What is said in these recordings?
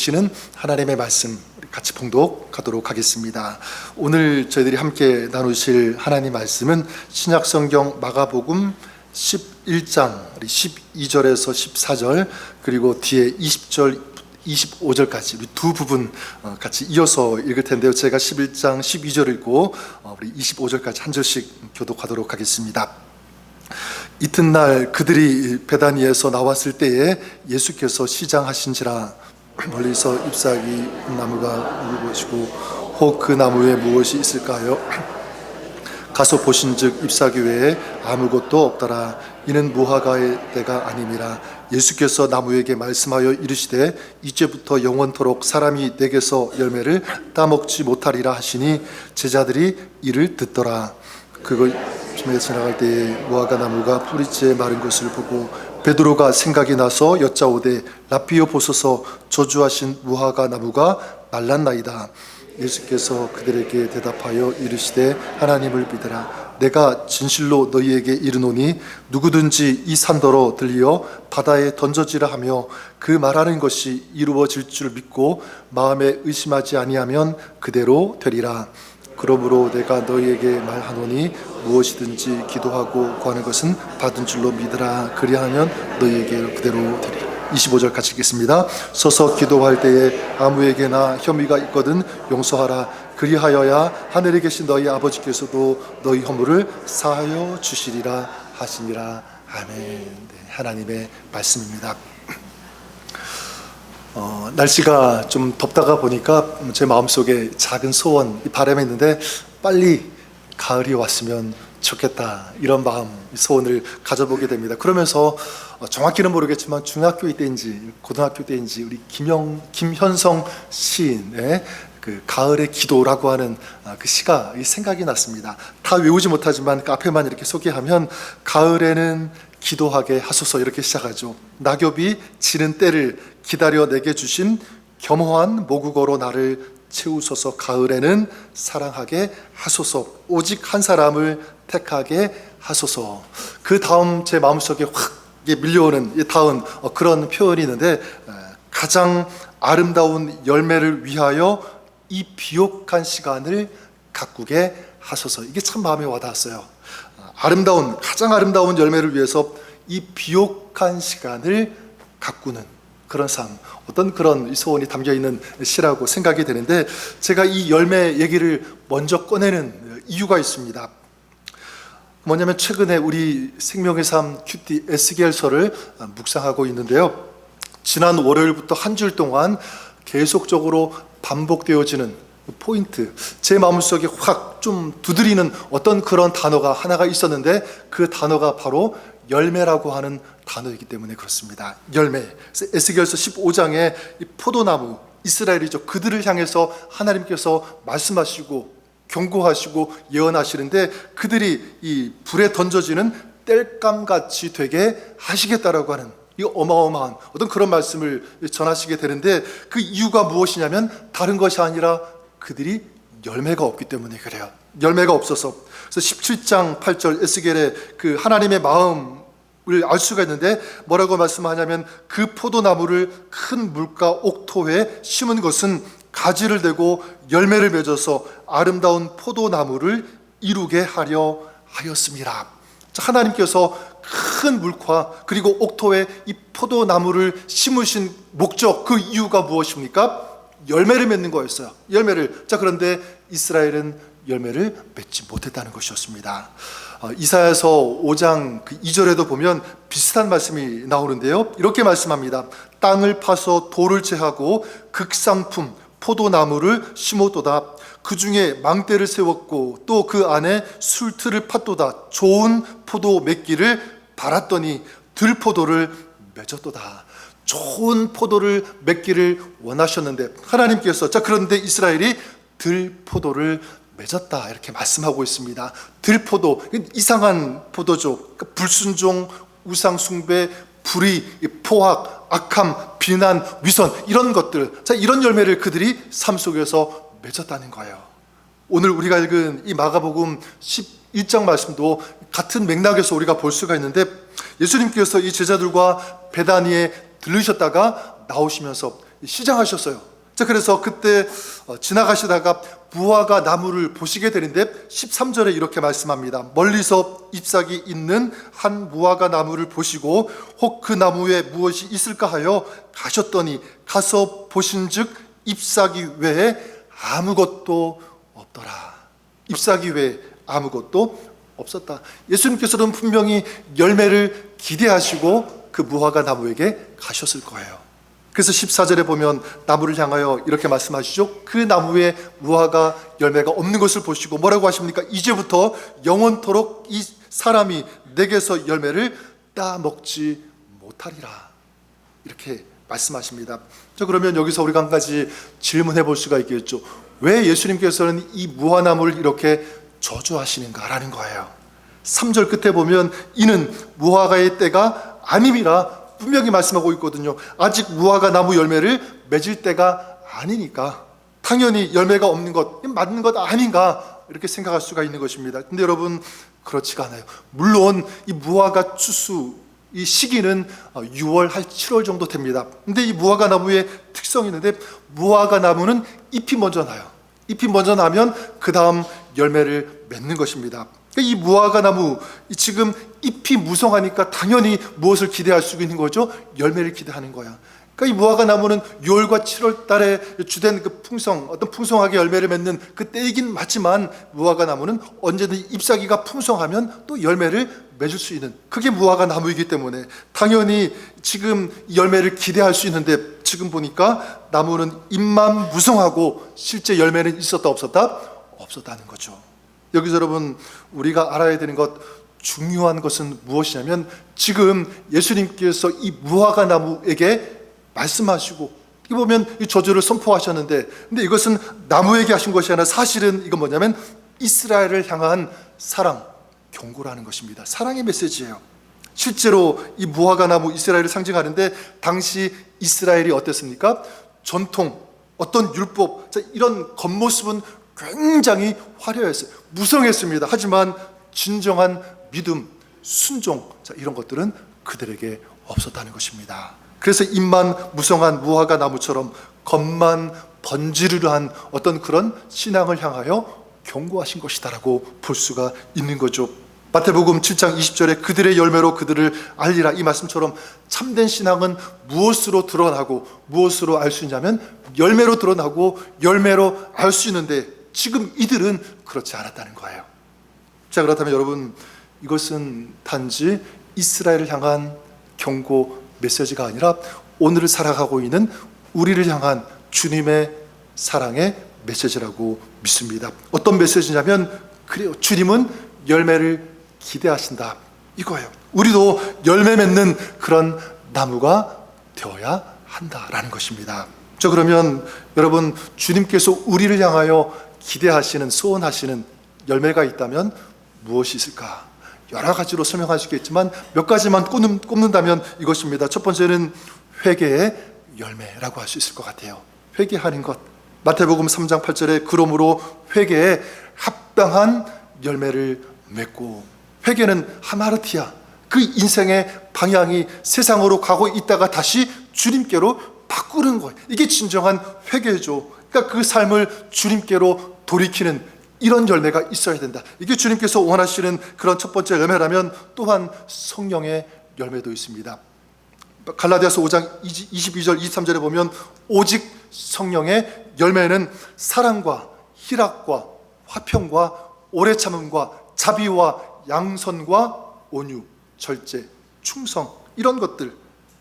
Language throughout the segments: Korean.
주시는 하나님의 말씀 같이 봉독하도록 하겠습니다. 오늘 저희들이 함께 나누실 하나님 말씀은 신약성경 마가복음 11장 12절에서 14절 그리고 뒤에 20절 25절까지 우리 두 부분 같이 이어서 읽을 텐데요. 제가 11장 12절 읽고 우리 25절까지 한 절씩 교독하도록 하겠습니다. 이튿날 그들이 베다니에서 나왔을 때에 예수께서 시장하신지라 멀리서 잎사귀 나무가 무엇이고 혹 그 나무에 무엇이 있을까요? 가서 보신즉 잎사귀 외에 아무것도 없더라. 이는 무화과의 때가 아님이라. 예수께서 나무에게 말씀하여 이르시되 이제부터 영원토록 사람이 내게서 열매를 따먹지 못하리라 하시니 제자들이 이를 듣더라. 그걸 지나갈 때에 무화과 나무가 뿌리째 마른 것을 보고 베드로가 생각이 나서 여짜오되 라피오 보소서 저주하신 무화과 나무가 말랐나이다. 예수께서 그들에게 대답하여 이르시되 하나님을 믿으라. 내가 진실로 너희에게 이르노니 누구든지 이 산더러 들리어 바다에 던져지라 하며 그 말하는 것이 이루어질 줄 믿고 마음에 의심하지 아니하면 그대로 되리라. 그러므로 내가 너희에게 말하노니 무엇이든지 기도하고 구하는 것은 받은 줄로 믿으라. 그리하면 너희에게 그대로 되리라. 25절 같이 읽겠습니다. 서서 기도할 때에 아무에게나 혐의가 있거든 용서하라. 그리하여야 하늘에 계신 너희 아버지께서도 너희 허물을 사하여 주시리라 하시니라. 아멘. 네, 하나님의 말씀입니다. 날씨가 좀 덥다가 보니까 제 마음속에 작은 소원, 바람이 있는데 빨리 가을이 왔으면 좋겠다, 이런 마음, 소원을 가져보게 됩니다. 그러면서 정확히는 모르겠지만 중학교 때인지 고등학교 때인지 우리 김현성 시인의 그 가을의 기도라고 하는 그 시가 생각이 났습니다. 다 외우지 못하지만 그 앞에만 이렇게 소개하면 가을에는 기도하게 하소서 이렇게 시작하죠. 낙엽이 지는 때를 기다려 내게 주신 겸허한 모국어로 나를 채우소서. 가을에는 사랑하게 하소서. 오직 한 사람을 택하게 하소서. 그 다음 제 마음속에 확 밀려오는 다음 그런 표현이 있는데, 가장 아름다운 열매를 위하여 이 비옥한 시간을 가꾸게 하소서. 이게 참 마음에 와닿았어요. 가장 아름다운 열매를 위해서 이 비옥한 시간을 가꾸는 그런 삶, 어떤 그런 소원이 담겨있는 시라고 생각이 되는데, 제가 이 열매 얘기를 먼저 꺼내는 이유가 있습니다. 뭐냐면 최근에 우리 생명의 삶 큐티 에스겔서를 묵상하고 있는데요, 지난 월요일부터 한 주 동안 계속적으로 반복되어지는 포인트, 제 마음속에 확 좀 두드리는 어떤 그런 단어가 하나가 있었는데, 그 단어가 바로 열매라고 하는 단어이기 때문에 그렇습니다. 열매. 에스겔서 15장에 포도나무, 이스라엘이죠. 그들을 향해서 하나님께서 말씀하시고 경고하시고 예언하시는데, 그들이 이 불에 던져지는 땔감같이 되게 하시겠다라고 하는 이 어마어마한 어떤 그런 말씀을 전하시게 되는데, 그 이유가 무엇이냐면 다른 것이 아니라 그들이 열매가 없기 때문에 그래요. 열매가 없어서. 그래서 17장 8절 에스겔의 그 하나님의 마음을 알 수가 있는데, 뭐라고 말씀하냐면 그 포도나무를 큰 물가 옥토에 심은 것은 가지를 대고 열매를 맺어서 아름다운 포도나무를 이루게 하려 하였습니다. 하나님께서 큰 물과 그리고 옥토에 이 포도나무를 심으신 목적, 그 이유가 무엇입니까? 열매를 맺는 거였어요. 열매를. 그런데 이스라엘은 열매를 맺지 못했다는 것이었습니다. 이사야서 5장 2절에도 보면 비슷한 말씀이 나오는데요, 이렇게 말씀합니다. 땅을 파서 돌을 제하고 극상품 포도나무를 심었도다. 그 중에 망대를 세웠고 또 그 안에 술틀을 팠도다. 좋은 포도 맺기를 바랐더니 들포도를 맺었도다. 좋은 포도를 맺기를 원하셨는데 하나님께서, 그런데 이스라엘이 들포도를 맺었다 이렇게 말씀하고 있습니다. 들포도, 이상한 포도죠. 불순종, 우상숭배, 불의, 포악, 악함, 비난, 위선, 이런 것들, 이런 열매를 그들이 삶 속에서 맺었다는 거예요. 오늘 우리가 읽은 이 마가복음 11장 말씀도 같은 맥락에서 우리가 볼 수가 있는데, 예수님께서 이 제자들과 베다니에 들르셨다가 나오시면서 시장하셨어요. 자, 그래서 그때 지나가시다가 무화과 나무를 보시게 되는데 13절에 이렇게 말씀합니다. 멀리서 잎사귀 있는 한 무화과 나무를 보시고 혹 그 나무에 무엇이 있을까 하여 가셨더니 가서 보신즉 잎사귀 외에 아무것도 없더라. 잎사귀 외에 아무것도 없었다. 예수님께서는 분명히 열매를 기대하시고 그 무화과 나무에게 가셨을 거예요. 그래서 14절에 보면 나무를 향하여 이렇게 말씀하시죠. 그 나무에 무화과 열매가 없는 것을 보시고 뭐라고 하십니까? 이제부터 영원토록 이 사람이 내게서 열매를 따먹지 못하리라. 이렇게 말씀하십니다. 자, 그러면 여기서 우리가 한 가지 질문해 볼 수가 있겠죠. 왜 예수님께서는 이 무화나무를 이렇게 저주하시는가라는 거예요. 3절 끝에 보면 이는 무화과의 때가 아님이라 분명히 말씀하고 있거든요. 아직 무화과 나무 열매를 맺을 때가 아니니까 당연히 열매가 없는 것, 맞는 것 아닌가 이렇게 생각할 수가 있는 것입니다. 근데 여러분, 그렇지가 않아요. 물론 이 무화과 추수 이 시기는 6월 한 7월 정도 됩니다. 근데 이 무화과 나무의 특성이 있는데 무화과 나무는 잎이 먼저 나요. 잎이 먼저 나면 그 다음 열매를 맺는 것입니다. 이 무화과 나무 지금 잎이 무성하니까 당연히 무엇을 기대할 수 있는 거죠? 열매를 기대하는 거야. 그러니까 이 무화과 나무는 6월과 7월 달에 주된 그 어떤 풍성하게 열매를 맺는 그 때이긴 맞지만 무화과 나무는 언제든지 잎사귀가 풍성하면 또 열매를 맺을 수 있는 그게 무화과 나무이기 때문에 당연히 지금 열매를 기대할 수 있는데 지금 보니까 나무는 잎만 무성하고 실제 열매는 있었다 없었다? 없었다는 거죠. 여기서 여러분 우리가 알아야 되는 것 중요한 것은 무엇이냐면 지금 예수님께서 이 무화과 나무에게 말씀하시고 이 보면 이 저주를 선포하셨는데 근데 이것은 나무에게 하신 것이 아니라 사실은 이건 뭐냐면 이스라엘을 향한 사랑, 경고라는 것입니다. 사랑의 메시지예요. 실제로 이 무화과 나무 이스라엘을 상징하는데 당시 이스라엘이 어땠습니까? 전통, 어떤 율법 이런 겉모습은 굉장히 화려했어요. 무성했습니다. 하지만 진정한 믿음, 순종 이런 것들은 그들에게 없었다는 것입니다. 그래서 잎만 무성한 무화과 나무처럼 겉만 번지르르한 어떤 그런 신앙을 향하여 경고하신 것이다라고 볼 수가 있는 거죠. 마태복음 7장 20절에 그들의 열매로 그들을 알리라 이 말씀처럼 참된 신앙은 무엇으로 드러나고 무엇으로 알 수 있냐면 열매로 드러나고 열매로 알 수 있는데 지금 이들은 그렇지 않았다는 거예요. 자, 그렇다면 여러분 이것은 단지 이스라엘을 향한 경고 메시지가 아니라 오늘을 살아가고 있는 우리를 향한 주님의 사랑의 메시지라고 믿습니다. 어떤 메시지냐면 그래요. 주님은 열매를 기대하신다 이거예요. 우리도 열매 맺는 그런 나무가 되어야 한다라는 것입니다. 자, 그러면 여러분 주님께서 우리를 향하여 기대하시는 소원하시는 열매가 있다면 무엇이 있을까? 여러 가지로 설명할 수 있겠지만 몇 가지만 꼽는다면 이것입니다. 첫 번째는 회개의 열매라고 할 수 있을 것 같아요. 회개하는 것. 마태복음 3장 8절에 그러므로 회개에 합당한 열매를 맺고 회개는 하마르티아 그 인생의 방향이 세상으로 가고 있다가 다시 주님께로 바꾸는 거예요. 이게 진정한 회개죠. 그러니까 그 삶을 주님께로 돌이키는 이런 열매가 있어야 된다. 이게 주님께서 원하시는 그런 첫 번째 열매라면 또한 성령의 열매도 있습니다. 갈라디아서 5장 22절 23절에 보면 오직 성령의 열매는 사랑과 희락과 화평과 오래 참음과 자비와 양선과 온유, 절제, 충성 이런 것들.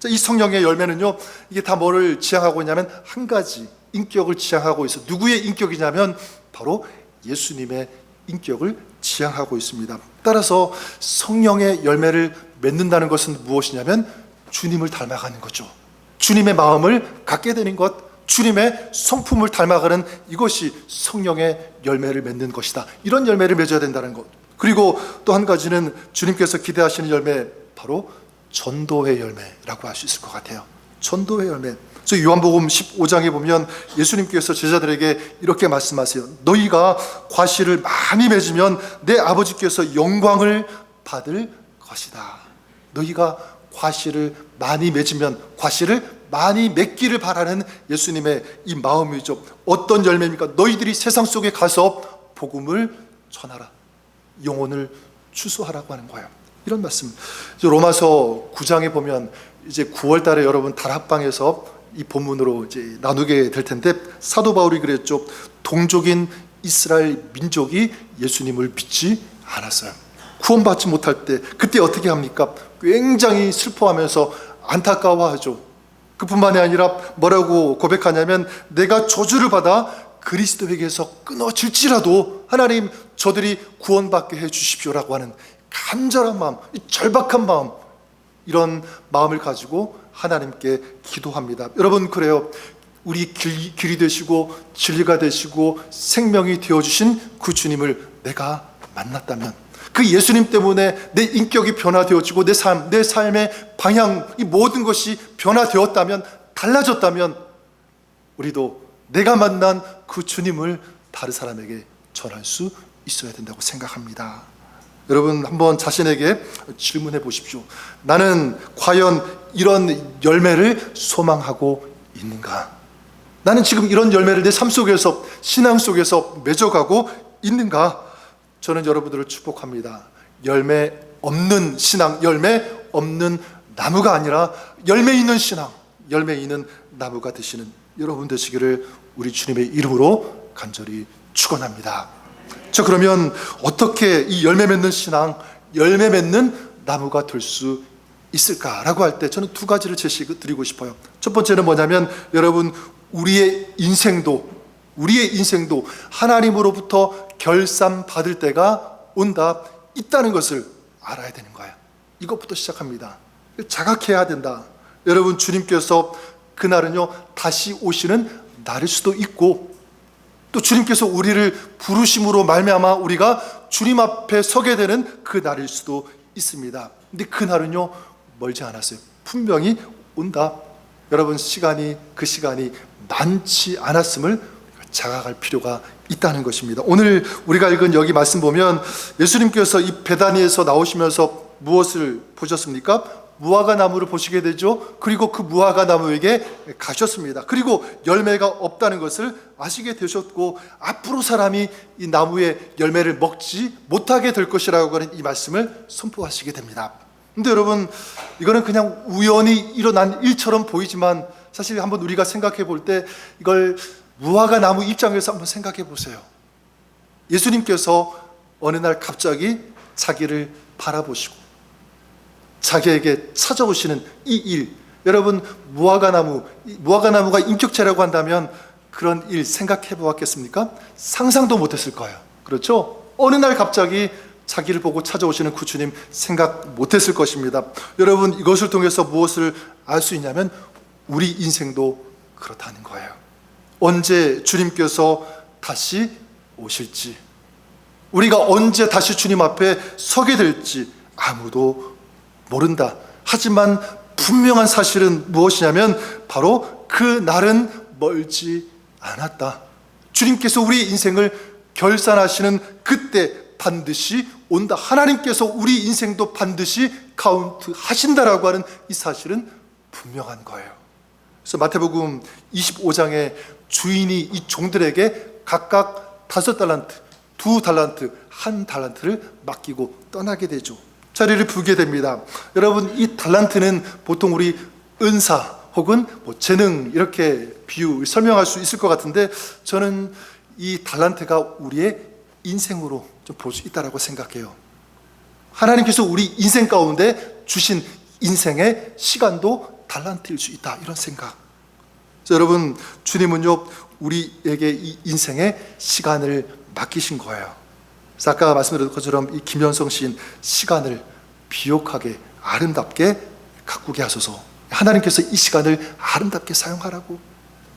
이 성령의 열매는요 이게 다 뭐를 지향하고 있냐면 한 가지 인격을 지향하고 있어. 누구의 인격이냐면 바로 예수님의 인격을 지향하고 있습니다. 따라서 성령의 열매를 맺는다는 것은 무엇이냐면 주님을 닮아가는 거죠. 주님의 마음을 갖게 되는 것, 주님의 성품을 닮아가는 이것이 성령의 열매를 맺는 것이다. 이런 열매를 맺어야 된다는 것. 그리고 또 한 가지는 주님께서 기대하시는 열매, 바로 전도의 열매라고 할 수 있을 것 같아요. 전도의 열매. 그래서 요한복음 15장에 보면 예수님께서 제자들에게 이렇게 말씀하세요. 너희가 과실을 많이 맺으면 내 아버지께서 영광을 받을 것이다. 너희가 과실을 많이 맺으면 과실을 많이 맺기를 바라는 예수님의 이 마음이죠. 어떤 열매입니까? 너희들이 세상 속에 가서 복음을 전하라, 영혼을 추수하라고 하는 거예요. 이런 말씀. 로마서 9장에 보면 이제 9월 달에 여러분 다락방에서 이 본문으로 이제 나누게 될 텐데, 사도 바울이 그랬죠. 동족인 이스라엘 민족이 예수님을 믿지 않았어요. 구원받지 못할 때 그때 어떻게 합니까? 굉장히 슬퍼하면서 안타까워하죠. 그뿐만이 아니라 뭐라고 고백하냐면, 내가 저주를 받아 그리스도에게서 끊어질지라도 하나님 저들이 구원받게 해주십시오라고 하는 간절한 마음, 이 절박한 마음, 이런 마음을 가지고 하나님께 기도합니다. 여러분, 그래요. 우리 길이 되시고 진리가 되시고 생명이 되어주신 그 주님을 내가 만났다면, 그 예수님 때문에 내 인격이 변화되어지고 내 삶의 방향, 이 모든 것이 변화되었다면, 달라졌다면, 우리도 내가 만난 그 주님을 다른 사람에게 전할 수 있어야 된다고 생각합니다. 여러분, 한번 자신에게 질문해 보십시오. 나는 과연 이런 열매를 소망하고 있는가? 나는 지금 이런 열매를 내 삶 속에서, 신앙 속에서 맺어가고 있는가? 저는 여러분들을 축복합니다. 열매 없는 신앙, 열매 없는 나무가 아니라 열매 있는 신앙, 열매 있는 나무가 되시는 여러분 되시기를 우리 주님의 이름으로 간절히 축원합니다. 자, 그러면 어떻게 이 열매 맺는 신앙, 열매 맺는 나무가 될 수 있을까라고 할 때 저는 두 가지를 제시드리고 싶어요. 첫 번째는 뭐냐면, 여러분, 우리의 인생도 하나님으로부터 결산 받을 때가 온다, 있다는 것을 알아야 되는 거예요. 이것부터 시작합니다. 자각해야 된다. 여러분, 주님께서 그날은요 다시 오시는 날일 수도 있고, 또 주님께서 우리를 부르심으로 말미암아 우리가 주님 앞에 서게 되는 그 날일 수도 있습니다. 근데 그 날은요 멀지 않았어요. 분명히 온다. 여러분, 그 시간이 많지 않았음을 자각할 필요가 있다는 것입니다. 오늘 우리가 읽은 여기 말씀 보면, 예수님께서 이 베다니에서 나오시면서 무엇을 보셨습니까? 무화과 나무를 보시게 되죠. 그리고 그 무화과 나무에게 가셨습니다. 그리고 열매가 없다는 것을 아시게 되셨고, 앞으로 사람이 이 나무의 열매를 먹지 못하게 될 것이라고 하는 이 말씀을 선포하시게 됩니다. 근데 여러분, 이거는 그냥 우연히 일어난 일처럼 보이지만, 사실 한번 우리가 생각해 볼 때 이걸 무화과 나무 입장에서 한번 생각해 보세요. 예수님께서 어느 날 갑자기 자기를 바라보시고 자기에게 찾아오시는 이 일, 여러분, 무화과 나무가 인격체라고 한다면 그런 일 생각해 보았겠습니까? 상상도 못했을 거예요. 그렇죠? 어느 날 갑자기 자기를 보고 찾아오시는 그 주님 생각 못했을 것입니다. 여러분, 이것을 통해서 무엇을 알 수 있냐면, 우리 인생도 그렇다는 거예요. 언제 주님께서 다시 오실지, 우리가 언제 다시 주님 앞에 서게 될지 아무도 모른다. 하지만 분명한 사실은 무엇이냐면, 바로 그 날은 멀지 않았다. 주님께서 우리 인생을 결산하시는 그때 반드시 온다. 하나님께서 우리 인생도 반드시 카운트 하신다라고 하는 이 사실은 분명한 거예요. 그래서 마태복음 25장에 주인이 이 종들에게 각각 5달란트, 2달란트, 1달란트를 맡기고 떠나게 되죠. 자리를 부게 됩니다. 여러분, 이 달란트는 보통 우리 은사 혹은 재능, 이렇게 설명할 수 있을 것 같은데, 저는 이 달란트가 우리의 인생으로 좀 볼 수 있다고 생각해요. 하나님께서 우리 인생 가운데 주신 인생의 시간도 달란트일 수 있다, 이런 생각. 여러분, 주님은요 우리에게 이 인생의 시간을 맡기신 거예요. 그래서 아까 말씀드린 것처럼 이 김현성 시인, 시간을 비옥하게 아름답게 가꾸게 하소서. 하나님께서 이 시간을 아름답게 사용하라고,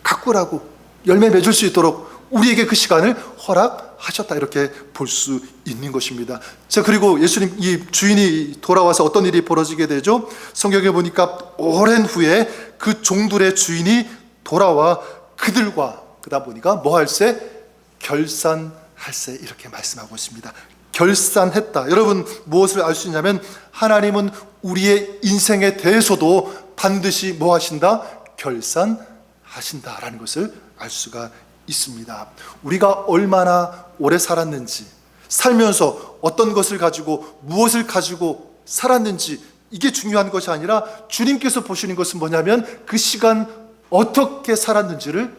가꾸라고, 열매 맺을 수 있도록 우리에게 그 시간을 허락하셨다, 이렇게 볼 수 있는 것입니다. 자, 그리고 예수님, 이 주인이 돌아와서 어떤 일이 벌어지게 되죠? 성경에 보니까 오랜 후에 그 종들의 주인이 돌아와 그들과, 그러다 보니까 뭐 할세? 결산할세, 이렇게 말씀하고 있습니다. 결산했다. 여러분, 무엇을 알 수 있냐면, 하나님은 우리의 인생에 대해서도 반드시 뭐 하신다? 결산하신다라는 것을 알 수가 있습니다. 우리가 얼마나 오래 살았는지, 살면서 어떤 것을 가지고 무엇을 가지고 살았는지, 이게 중요한 것이 아니라 주님께서 보시는 것은 뭐냐면 그 시간 어떻게 살았는지를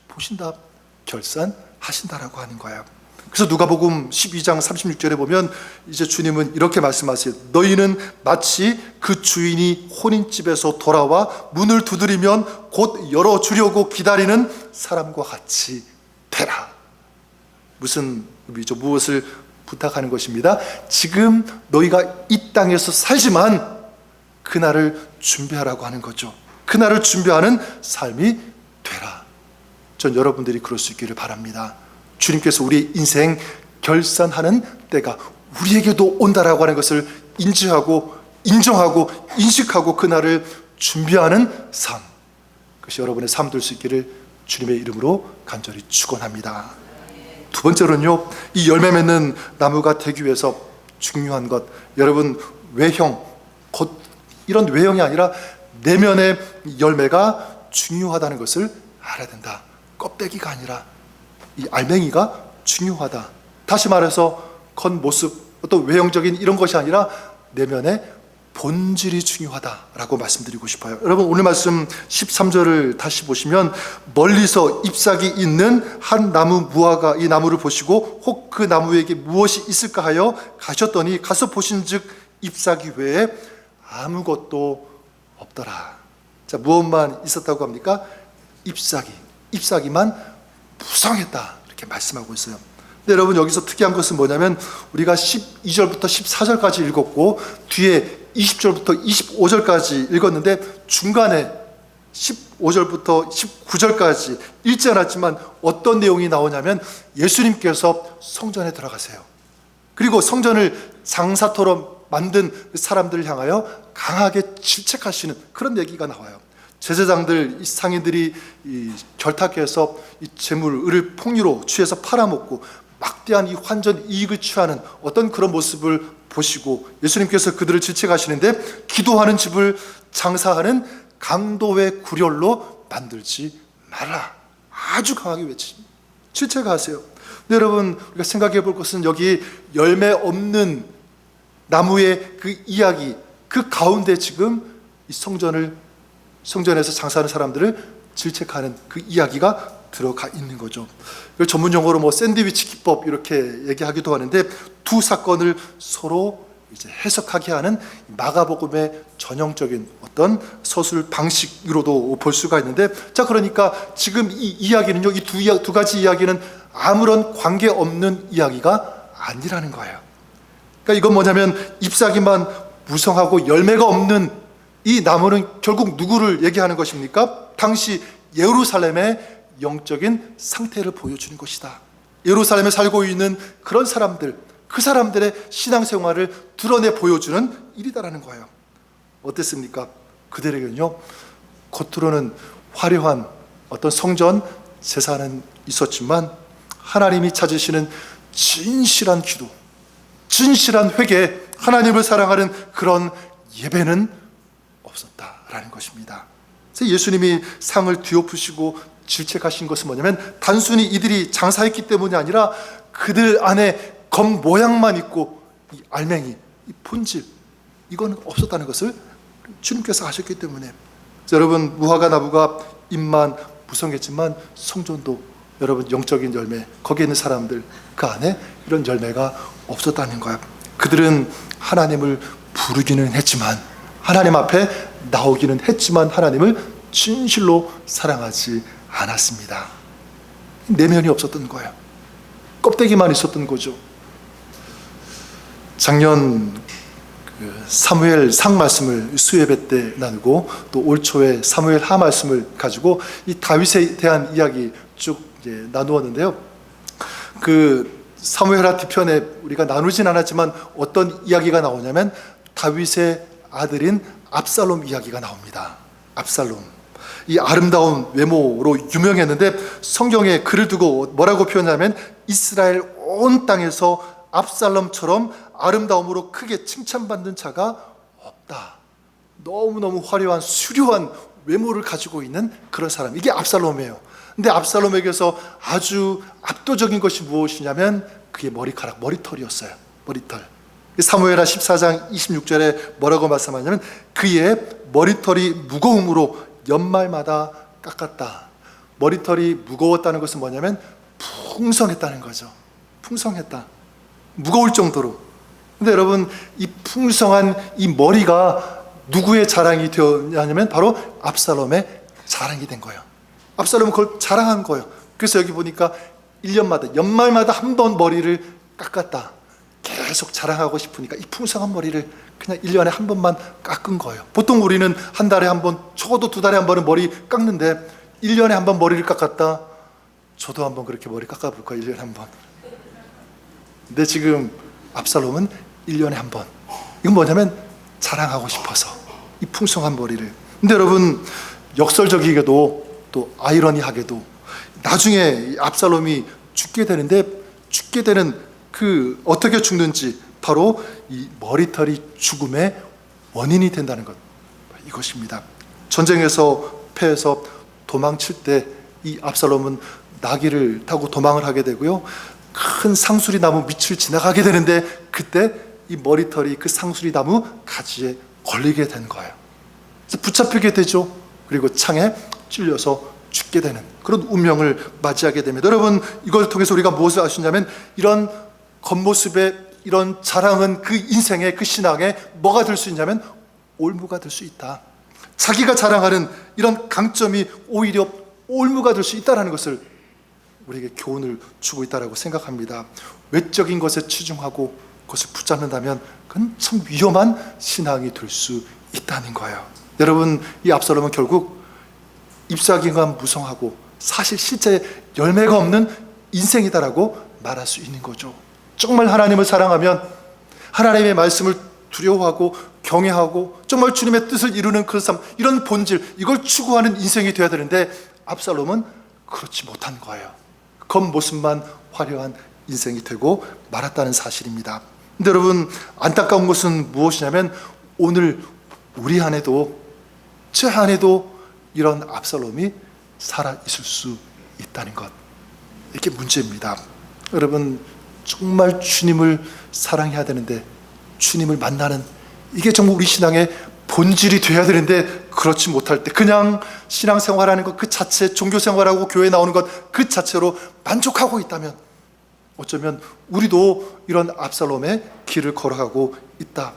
보신다, 결산하신다라고 하는 거예요. 그래서 누가복음 12장 36절에 보면 이제 주님은 이렇게 말씀하세요. 너희는 마치 그 주인이 혼인집에서 돌아와 문을 두드리면 곧 열어주려고 기다리는 사람과 같이 되라. 무슨 의미죠? 무엇을 부탁하는 것입니다? 지금 너희가 이 땅에서 살지만 그날을 준비하라고 하는 거죠. 그날을 준비하는 삶이 되라. 전 여러분들이 그럴 수 있기를 바랍니다. 주님께서 우리의 인생 결산하는 때가 우리에게도 온다라고 하는 것을 인지하고 인정하고 인식하고 그날을 준비하는 삶, 그것이 여러분의 삶 될 수 있기를 주님의 이름으로 간절히 축원합니다. 두 번째로는요, 이 열매 맺는 나무가 되기 위해서 중요한 것, 여러분 외형, 곧 이런 외형이 아니라 내면의 열매가 중요하다는 것을 알아야 된다. 껍데기가 아니라 이 알맹이가 중요하다. 다시 말해서 겉모습, 어떤 외형적인 이런 것이 아니라 내면의 본질이 중요하다라고 말씀드리고 싶어요. 여러분 오늘 말씀 13절을 다시 보시면 멀리서 잎사귀 있는 한 나무 무화과 이 나무를 보시고 혹 그 나무에게 무엇이 있을까 하여 가셨더니 가서 보신즉 잎사귀 외에 아무것도 없더라. 자, 무엇만 있었다고 합니까? 잎사귀만 무성했다 이렇게 말씀하고 있어요. 근데 여러분 여기서 특이한 것은 뭐냐면 우리가 12절부터 14절까지 읽었고 뒤에 20절부터 25절까지 읽었는데 중간에 15절부터 19절까지 읽지 않았지만 어떤 내용이 나오냐면 예수님께서 성전에 들어가세요. 그리고 성전을 장사터로 만든 사람들을 향하여 강하게 질책하시는 그런 얘기가 나와요. 제사장들, 이 상인들이 이 결탁해서 이 재물을 풍류로 취해서 팔아먹고 막대한 이 환전 이익을 취하는 어떤 그런 모습을 보시고 예수님께서 그들을 질책하시는데 기도하는 집을 장사하는 강도의 구렬로 만들지 말라. 아주 강하게 질책하세요. 근데 여러분 우리가 생각해 볼 것은 여기 열매 없는 나무의 그 이야기, 그 가운데 지금 이 성전에서 장사하는 사람들을 질책하는 그 이야기가 들어가 있는 거죠. 전문 용어로 뭐 샌드위치 기법 이렇게 얘기하기도 하는데 두 사건을 서로 이제 해석하게 하는 마가복음의 전형적인 어떤 서술 방식으로도 볼 수가 있는데, 자 그러니까 지금 이 이야기는요, 이 두 가지 이야기는 아무런 관계 없는 이야기가 아니라는 거예요. 그러니까 이건 뭐냐면 잎사귀만 무성하고 열매가 없는 이 나무는 결국 누구를 얘기하는 것입니까? 당시 예루살렘의 영적인 상태를 보여주는 것이다. 예루살렘에 살고 있는 그런 사람들, 그 사람들의 신앙생활을 드러내 보여주는 일이다라는 거예요. 어땠습니까? 그들에게는요, 겉으로는 화려한 어떤 성전 제사는 있었지만 하나님이 찾으시는 진실한 기도, 진실한 회개, 하나님을 사랑하는 그런 예배는 없었다라는 것입니다. 그래서 예수님이 상을 뒤엎으시고 질책하신 것은 뭐냐면 단순히 이들이 장사했기 때문이 아니라 그들 안에 겉모양만 있고 이 알맹이, 이 본질, 이거는 없었다는 것을 주님께서 하셨기 때문에. 여러분 무화과 나무가 잎만 무성했지만 성전도 여러분 영적인 열매, 거기에 있는 사람들 그 안에 이런 열매가 없었다는 거예요. 그들은 하나님을 부르기는 했지만, 하나님 앞에 나오기는 했지만 하나님을 진실로 사랑하지 않았습니다. 내면이 없었던 거예요. 껍데기만 있었던 거죠. 작년 사무엘 상 말씀을 수예배 때 나누고 또 올 초에 사무엘 하 말씀을 가지고 이 다윗에 대한 이야기 쭉 이제 나누었는데요. 그 사무엘 하 뒤편에 우리가 나누진 않았지만 어떤 이야기가 나오냐면 다윗의 아들인 압살롬 이야기가 나옵니다. 압살롬, 이 아름다운 외모로 유명했는데 성경에 글을 두고 뭐라고 표현하면 이스라엘 온 땅에서 압살롬처럼 아름다움으로 크게 칭찬받는 자가 없다. 너무너무 화려한 수려한 외모를 가지고 있는 그런 사람, 이게 압살롬이에요. 근데 압살롬에게서 아주 압도적인 것이 무엇이냐면 그의 머리카락, 머리털이었어요. 머리털. 사무엘하 14장 26절에 뭐라고 말씀하냐면 그의 머리털이 무거움으로 연말마다 깎았다. 머리털이 무거웠다는 것은 뭐냐면 풍성했다는 거죠. 풍성했다. 무거울 정도로. 근데 여러분, 이 풍성한 이 머리가 누구의 자랑이 되었냐면 바로 압살롬의 자랑이 된 거예요. 압살롬은 그걸 자랑한 거예요. 그래서 여기 보니까 1년마다 연말마다 한 번 머리를 깎았다. 계속 자랑하고 싶으니까 이 풍성한 머리를 그냥 1년에 한 번만 깎은 거예요. 보통 우리는 한 달에 한 번, 적어도 2달에 한 번은 머리 깎는데 1년에 한 번 머리를 깎았다. 저도 한번 그렇게 머리 깎아볼 거예요. 1년에 한 번. 근데 지금 압살롬은 1년에 한 번. 이건 뭐냐면 자랑하고 싶어서 이 풍성한 머리를. 근데 여러분, 역설적이게도 또 아이러니하게도 나중에 압살롬이 죽게 되는데, 죽게 되는 그 어떻게 죽는지 바로 이 머리털이 죽음의 원인이 된다는 것, 이것입니다. 전쟁에서 패해서 도망칠 때 이 압살롬은 나귀를 타고 도망을 하게 되고요, 큰 상수리 나무 밑을 지나가게 되는데 그때 이 머리털이 그 상수리 나무 가지에 걸리게 된 거예요. 그래서 붙잡히게 되죠. 그리고 창에 찔려서 죽게 되는 그런 운명을 맞이하게 됩니다. 여러분, 이걸 통해서 우리가 무엇을 알 수 있냐면 이런 겉모습의 이런 자랑은 그 인생의, 그 신앙에 뭐가 될 수 있냐면 올무가 될 수 있다. 자기가 자랑하는 이런 강점이 오히려 올무가 될 수 있다는 것을 우리에게 교훈을 주고 있다고 생각합니다. 외적인 것에 치중하고 그것을 붙잡는다면 그건 참 위험한 신앙이 될 수 있다는 거예요. 여러분, 이 압살롬은 결국 잎사귀가 무성하고 사실 실제 열매가 없는 인생이다라고 말할 수 있는 거죠. 정말 하나님을 사랑하면 하나님의 말씀을 두려워하고 경외하고 정말 주님의 뜻을 이루는 그 삶, 이런 본질, 이걸 추구하는 인생이 되어야 되는데 압살롬은 그렇지 못한 거예요. 겉모습만 화려한 인생이 되고 말았다는 사실입니다. 근데 여러분, 안타까운 것은 무엇이냐면 오늘 우리 안에도, 제 안에도 이런 압살롬이 살아있을 수 있다는 것, 이게 문제입니다. 여러분, 정말 주님을 사랑해야 되는데 주님을 만나는, 이게 정말 우리 신앙의 본질이 되어야 되는데 그렇지 못할 때 그냥 신앙생활하는 것 그 자체, 종교생활하고 교회 나오는 것 그 자체로 만족하고 있다면 어쩌면 우리도 이런 압살롬의 길을 걸어가고 있다.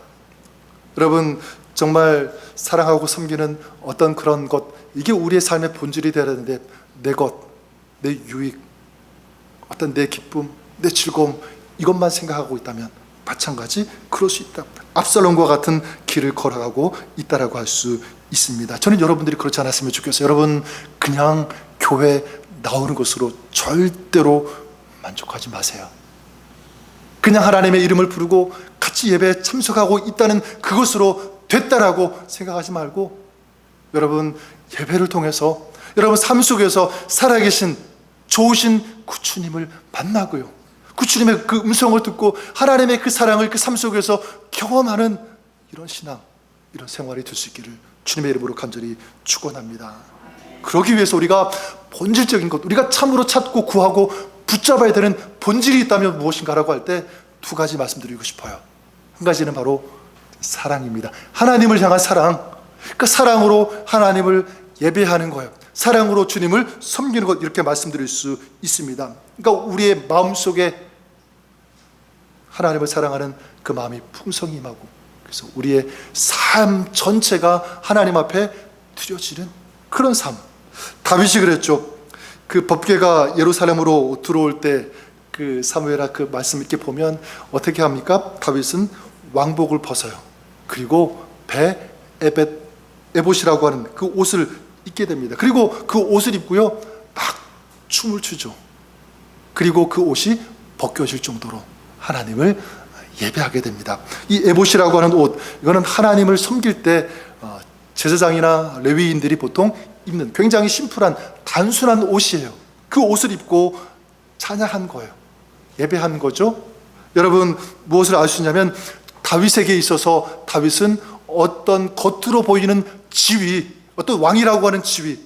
여러분, 정말 사랑하고 섬기는 어떤 그런 것, 이게 우리의 삶의 본질이 되어야 되는데 내 것, 내 유익, 어떤 내 기쁨, 내 즐거움, 이것만 생각하고 있다면 마찬가지 그럴 수 있다. 압살롬과 같은 길을 걸어가고 있다라고 할 수 있습니다. 저는 여러분들이 그렇지 않았으면 좋겠어요. 여러분, 그냥 교회 나오는 것으로 절대로 만족하지 마세요. 그냥 하나님의 이름을 부르고 같이 예배에 참석하고 있다는 그것으로 됐다라고 생각하지 말고, 여러분, 예배를 통해서 여러분 삶 속에서 살아계신 좋으신 그 주님을 만나고요, 그 주님의 그 음성을 듣고 하나님의 그 사랑을 그 삶 속에서 경험하는 이런 신앙, 이런 생활이 될 수 있기를 주님의 이름으로 간절히 축원합니다. 그러기 위해서 우리가 본질적인 것, 우리가 참으로 찾고 구하고 붙잡아야 되는 본질이 있다면 무엇인가라고 할 때 2가지 말씀드리고 싶어요. 한 가지는 바로 사랑입니다. 하나님을 향한 사랑, 그 사랑으로 하나님을 예배하는 거예요. 사랑으로 주님을 섬기는 것, 이렇게 말씀드릴 수 있습니다. 그러니까 우리의 마음속에 하나님을 사랑하는 그 마음이 풍성히 임하고, 그래서 우리의 삶 전체가 하나님 앞에 드려지는 그런 삶. 다윗이 그랬죠. 그 법궤가 예루살렘으로 들어올 때 그 사무엘하 그 말씀 이렇게 보면 어떻게 합니까? 다윗은 왕복을 벗어요. 그리고 배 에봇이라고 하는 그 옷을 입게 됩니다. 그리고 그 옷을 입고요, 막 춤을 추죠. 그리고 그 옷이 벗겨질 정도로 하나님을 예배하게 됩니다. 이 에봇이라고 하는 옷, 이거는 하나님을 섬길 때 제사장이나 레위인들이 보통 입는 굉장히 심플한 단순한 옷이에요. 그 옷을 입고 찬양한 거예요. 예배한 거죠. 여러분, 무엇을 알 수 있냐면 다윗에게 있어서 다윗은 어떤 겉으로 보이는 지위, 어떤 왕이라고 하는 지위,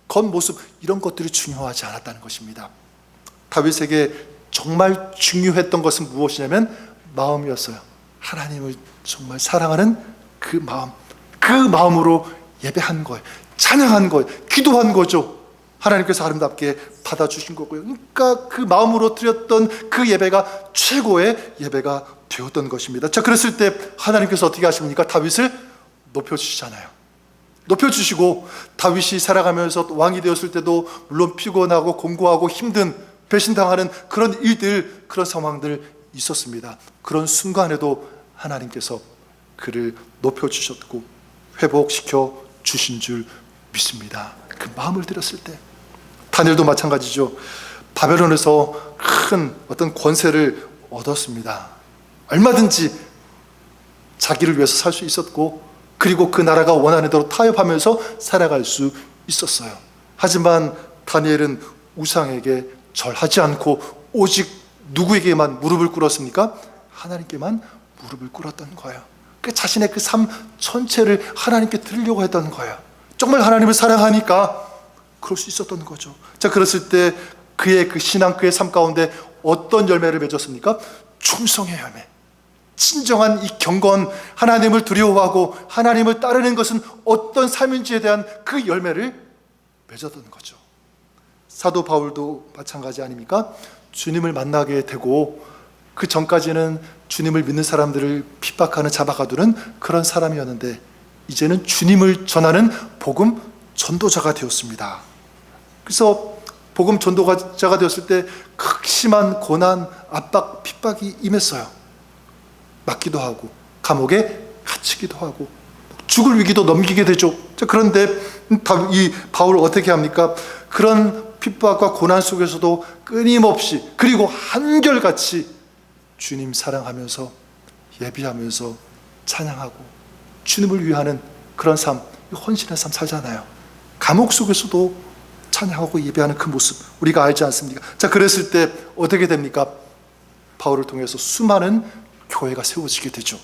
겉모습, 이런 것들이 중요하지 않았다는 것입니다. 다윗에게 정말 중요했던 것은 무엇이냐면 마음이었어요. 하나님을 정말 사랑하는 그 마음, 그 마음으로 예배한 거예요. 찬양한 거예요. 기도한 거죠. 하나님께서 아름답게 받아주신 거고요. 그러니까 그 마음으로 드렸던 그 예배가 최고의 예배가 되었던 것입니다. 자, 그랬을 때 하나님께서 어떻게 하십니까? 다윗을 높여주시잖아요. 높여주시고 다윗이 살아가면서 왕이 되었을 때도 물론 피곤하고 공고하고 힘든, 배신당하는 그런 일들, 그런 상황들 있었습니다. 그런 순간에도 하나님께서 그를 높여주셨고 회복시켜 주신 줄 믿습니다. 그 마음을 들였을 때. 다니엘도 마찬가지죠. 바벨론에서 큰 어떤 권세를 얻었습니다. 얼마든지 자기를 위해서 살 수 있었고, 그리고 그 나라가 원하는 대로 타협하면서 살아갈 수 있었어요. 하지만 다니엘은 우상에게 절하지 않고 오직 누구에게만 무릎을 꿇었습니까? 하나님께만 무릎을 꿇었던 거예요. 그 자신의 그 삶 전체를 하나님께 드리려고 했던 거예요. 정말 하나님을 사랑하니까 그럴 수 있었던 거죠. 자, 그랬을 때 그의 그 신앙, 그의 삶 가운데 어떤 열매를 맺었습니까? 충성의 열매. 진정한 이 경건, 하나님을 두려워하고 하나님을 따르는 것은 어떤 삶인지에 대한 그 열매를 맺었던 거죠. 사도 바울도 마찬가지 아닙니까? 주님을 만나게 되고 그 전까지는 주님을 믿는 사람들을 핍박하는, 잡아가두는 그런 사람이었는데 이제는 주님을 전하는 복음 전도자가 되었습니다. 그래서 복음 전도자가 되었을 때 극심한 고난, 압박, 핍박이 임했어요. 맞기도 하고 감옥에 갇히기도 하고 죽을 위기도 넘기게 되죠. 그런데 이 바울을 어떻게 합니까? 그런 핍박과 고난 속에서도 끊임없이, 그리고 한결같이 주님 사랑하면서 예비하면서 찬양하고 주님을 위하는 그런 삶, 헌신의 삶 살잖아요. 감옥 속에서도 찬양하고 예배하는 그 모습 우리가 알지 않습니까? 자, 그랬을 때 어떻게 됩니까? 바울을 통해서 수많은 교회가 세워지게 되죠.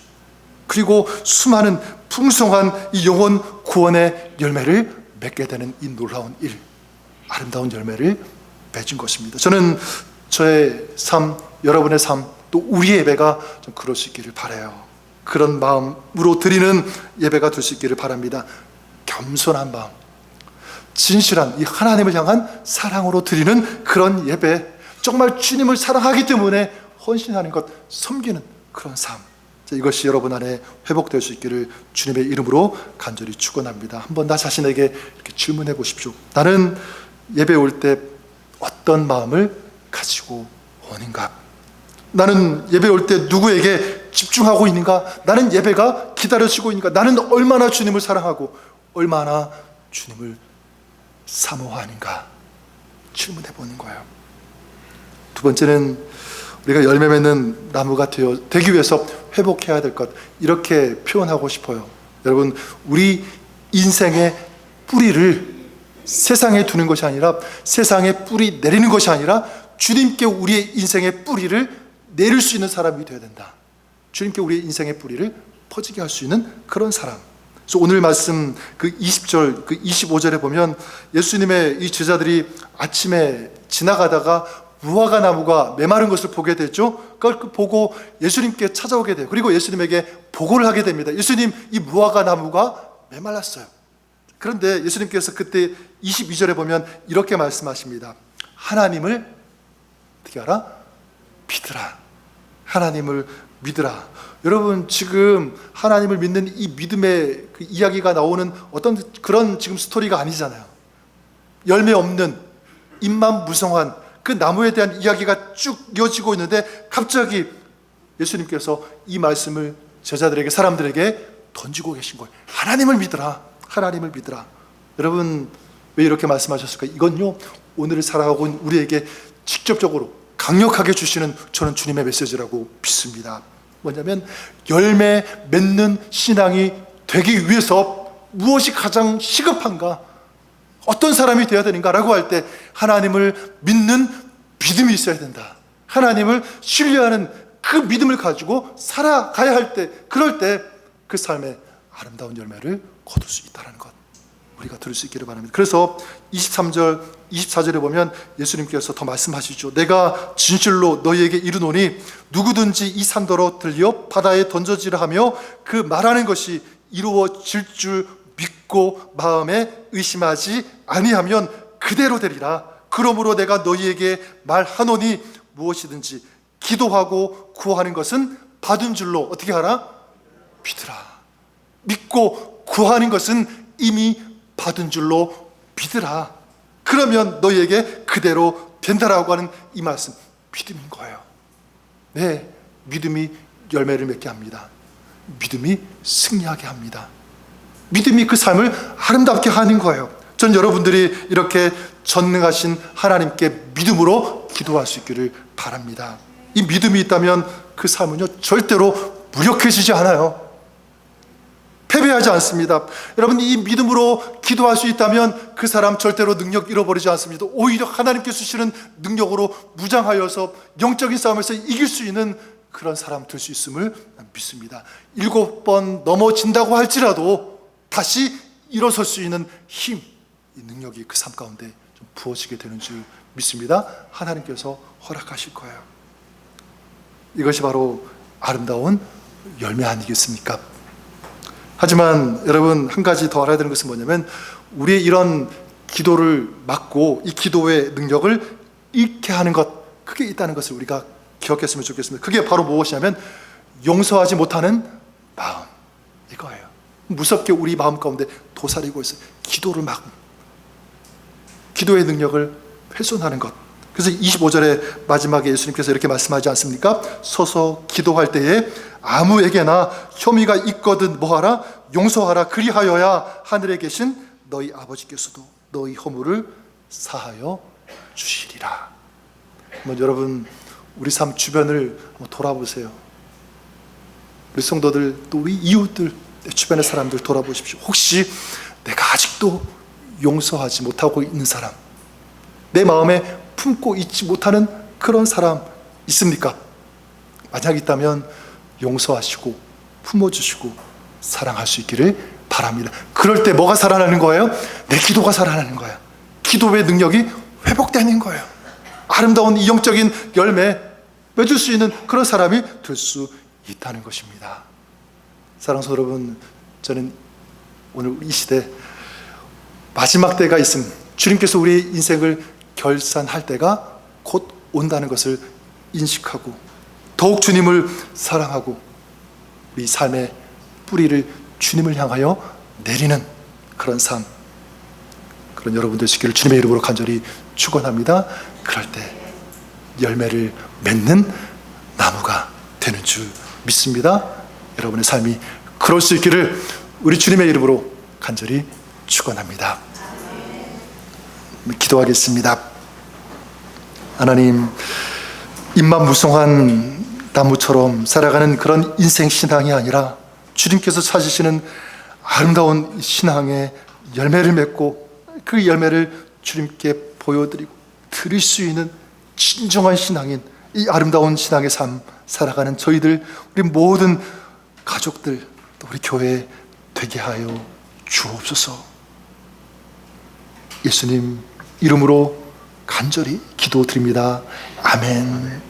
그리고 수많은 풍성한 이 영혼 구원의 열매를 맺게 되는 이 놀라운 일, 아름다운 열매를 맺은 것입니다. 저는 저의 삶, 여러분의 삶, 또 우리의 예배가 좀 그럴 수 있기를 바라요. 그런 마음으로 드리는 예배가 될 수 있기를 바랍니다. 겸손한 마음, 진실한 이 하나님을 향한 사랑으로 드리는 그런 예배, 정말 주님을 사랑하기 때문에 헌신하는 것, 섬기는 그런 삶, 이것이 여러분 안에 회복될 수 있기를 주님의 이름으로 간절히 축원합니다. 한번 나 자신에게 이렇게 질문해 보십시오. 나는 예배 올 때 어떤 마음을 가지고 오는가? 나는 예배 올 때 누구에게 집중하고 있는가? 나는 예배가 기다려지고 있는가? 나는 얼마나 주님을 사랑하고 얼마나 주님을 사모하는가? 질문해 보는 거예요. 두 번째는 우리가 열매 맺는 나무가 되기 위해서 회복해야 될 것, 이렇게 표현하고 싶어요. 여러분, 우리 인생의 뿌리를 세상에 두는 것이 아니라, 세상에 뿌리 내리는 것이 아니라 주님께 우리의 인생의 뿌리를 내릴 수 있는 사람이 되어야 된다. 주님께 우리의 인생의 뿌리를 퍼지게 할 수 있는 그런 사람. 그래서 오늘 말씀 그 20절, 그 25절에 보면 예수님의 이 제자들이 아침에 지나가다가 무화과 나무가 메마른 것을 보게 되죠. 그걸 보고 예수님께 찾아오게 돼요. 그리고 예수님에게 보고를 하게 됩니다. 예수님, 이 무화과 나무가 메말랐어요. 그런데 예수님께서 그때 22절에 보면 이렇게 말씀하십니다. 하나님을 어떻게 알아? 믿으라. 하나님을 믿으라. 여러분, 지금 하나님을 믿는 이 믿음의 그 이야기가 나오는 어떤 그런 지금 스토리가 아니잖아요. 열매 없는, 잎만 무성한 그 나무에 대한 이야기가 쭉 이어지고 있는데 갑자기 예수님께서 이 말씀을 제자들에게, 사람들에게 던지고 계신 거예요. 하나님을 믿으라. 하나님을 믿으라. 여러분, 왜 이렇게 말씀하셨을까? 이건요, 오늘을 살아가고 있는 우리에게 직접적으로 강력하게 주시는 저는 주님의 메시지라고 믿습니다. 뭐냐면 열매 맺는 신앙이 되기 위해서 무엇이 가장 시급한가? 어떤 사람이 되어야 되는가라고 할 때 하나님을 믿는 믿음이 있어야 된다. 하나님을 신뢰하는 그 믿음을 가지고 살아가야 할 때, 그럴 때 그 삶에 아름다운 열매를 거둘 수 있다는 것. 우리가 들을 수 있기를 바랍니다. 그래서 23절, 24절에 보면 예수님께서 더 말씀하시죠. 내가 진실로 너희에게 이르노니 누구든지 이 산더러 들려 바다에 던져지라 하며 그 말하는 것이 이루어질 줄 믿고 마음에 의심하지 아니하면 그대로 되리라. 그러므로 내가 너희에게 말하노니 무엇이든지 기도하고 구하는 것은 받은 줄로 어떻게 하라? 믿으라. 믿고 구하는 것은 이미 받은 줄로 믿으라. 그러면 너희에게 그대로 된다라고 하는 이 말씀, 믿음인 거예요. 네, 믿음이 열매를 맺게 합니다. 믿음이 승리하게 합니다. 믿음이 그 삶을 아름답게 하는 거예요. 전 여러분들이 이렇게 전능하신 하나님께 믿음으로 기도할 수 있기를 바랍니다. 이 믿음이 있다면 그 삶은요 절대로 무력해지지 않아요. 패배하지 않습니다. 여러분, 이 믿음으로 기도할 수 있다면 그 사람 절대로 능력 잃어버리지 않습니다. 오히려 하나님께 주시는 능력으로 무장하여서 영적인 싸움에서 이길 수 있는 그런 사람 될 수 있음을 믿습니다. 7번 넘어진다고 할지라도 다시 일어설 수 있는 힘, 이 능력이 그 삶 가운데 좀 부어지게 되는 줄 믿습니다. 하나님께서 허락하실 거예요. 이것이 바로 아름다운 열매 아니겠습니까? 하지만 여러분, 한 가지 더 알아야 되는 것은 뭐냐면 우리의 이런 기도를 막고 이 기도의 능력을 잃게 하는 것, 그게 있다는 것을 우리가 기억했으면 좋겠습니다. 그게 바로 무엇이냐면 용서하지 못하는 마음, 이거예요. 무섭게 우리 마음 가운데 도사리고 있어요. 기도를 막, 기도의 능력을 훼손하는 것. 그래서 25절의 마지막에 예수님께서 이렇게 말씀하지 않습니까? 서서 기도할 때에 아무에게나 혐의가 있거든 뭐하라? 용서하라. 그리하여야 하늘에 계신 너희 아버지께서도 너희 허물을 사하여 주시리라. 여러분, 우리 삶 주변을 한번 돌아보세요. 우리 성도들, 또 우리 이웃들, 내 주변의 사람들 돌아보십시오. 혹시 내가 아직도 용서하지 못하고 있는 사람, 내 마음에 품고 있지 못하는 그런 사람 있습니까? 만약 있다면 용서하시고 품어주시고 사랑할 수 있기를 바랍니다. 그럴 때 뭐가 살아나는 거예요? 내 기도가 살아나는 거예요. 기도의 능력이 회복되는 거예요. 아름다운 이 영적인 열매 맺을 수 있는 그런 사람이 될 수 있다는 것입니다. 사랑하는 성도 여러분, 저는 오늘 이 시대 마지막 때가 있음, 주님께서 우리의 인생을 결산할 때가 곧 온다는 것을 인식하고 더욱 주님을 사랑하고 우리 삶의 뿌리를 주님을 향하여 내리는 그런 삶, 그런 여러분 되시기를 주님의 이름으로 간절히 축원합니다. 그럴 때 열매를 맺는 나무가 되는 줄 믿습니다. 여러분의 삶이 그럴 수 있기를 우리 주님의 이름으로 간절히 축원합니다. 기도하겠습니다. 하나님, 입만 무성한 나무처럼 살아가는 그런 인생 신앙이 아니라 주님께서 찾으시는 아름다운 신앙의 열매를 맺고 그 열매를 주님께 보여드리고 드릴 수 있는 진정한 신앙인 이 아름다운 신앙의 삶 살아가는 저희들, 우리 모든 가족들, 또 우리 교회 되게 하여 주옵소서. 예수님 이름으로 간절히 기도드립니다. 아멘.